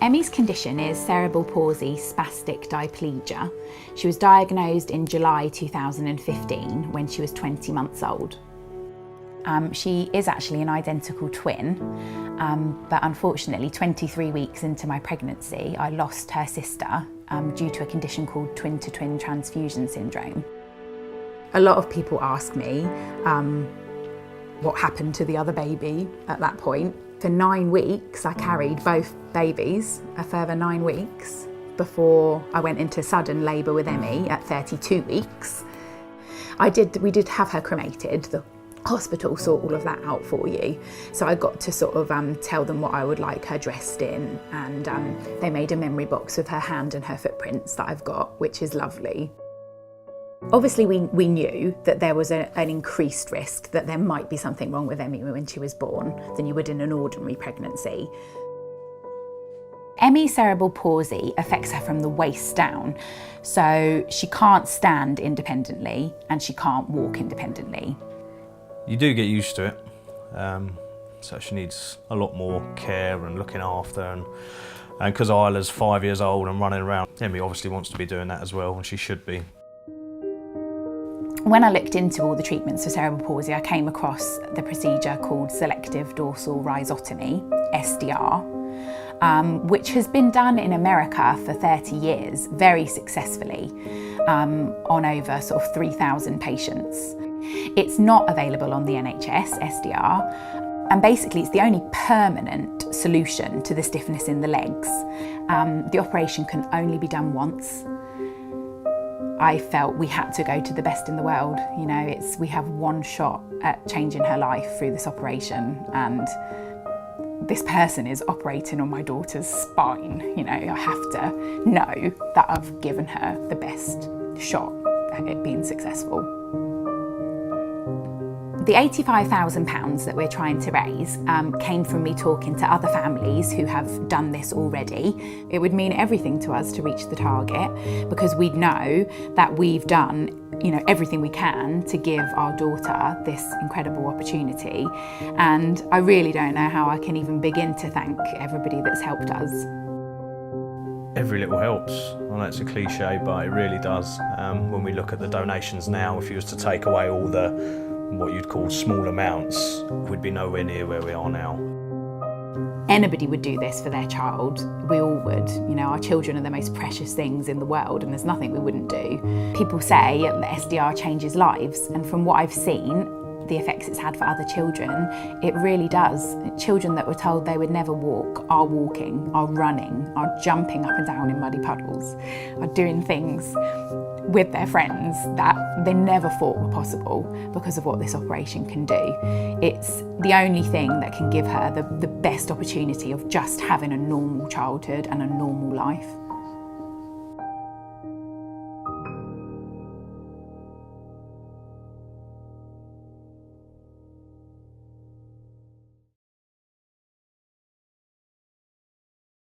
Emmy's condition is cerebral palsy spastic diplegia. She was diagnosed in July 2015 when she was 20 months old. She is actually an identical twin, but unfortunately 23 weeks into my pregnancy I lost her sister due to a condition called twin-to-twin transfusion syndrome. A lot of people ask me what happened to the other baby at that point. For 9 weeks I carried both babies, a further 9 weeks, before I went into sudden labour with Emmy at 32 weeks. We did have her cremated. The hospital sort all of that out for you. So I got to sort of tell them what I would like her dressed in, and they made a memory box with her hand and her footprints that I've got, which is lovely. Obviously we knew that there was an increased risk that there might be something wrong with Emmy when she was born than you would in an ordinary pregnancy. Emmy's cerebral palsy affects her from the waist down, so she can't stand independently and she can't walk independently. You do get used to it, so she needs a lot more care and looking after, and because Isla's 5 years old and running around, Emmy obviously wants to be doing that as well, and she should be. When I looked into all the treatments for cerebral palsy, I came across the procedure called selective dorsal rhizotomy, SDR, which has been done in America for 30 years, very successfully, on over sort of 3,000 patients. It's not available on the NHS, SDR, and basically it's the only permanent solution to the stiffness in the legs. The operation can only be done once. I felt we had to go to the best in the world. You know, we have one shot at changing her life through this operation, and this person is operating on my daughter's spine. You know, I have to know that I've given her the best shot at it being successful. The £85,000 that we're trying to raise came from me talking to other families who have done this already. It would mean everything to us to reach the target, because we'd know that we've done, you know, everything we can to give our daughter this incredible opportunity. And I really don't know how I can even begin to thank everybody that's helped us. Every little helps. I know it's a cliche, but it really does. When we look at the donations now, if you was to take away all the what you'd call small amounts, we'd be nowhere near where we are now. Anybody would do this for their child. We all would. You know, our children are the most precious things in the world, and there's nothing we wouldn't do. People say that SDR changes lives, and from what I've seen, the effects it's had for other children, it really does. Children that were told they would never walk are walking, are running, are jumping up and down in muddy puddles, are doing things with their friends that they never thought were possible because of what this operation can do. It's the only thing that can give her the best opportunity of just having a normal childhood and a normal life.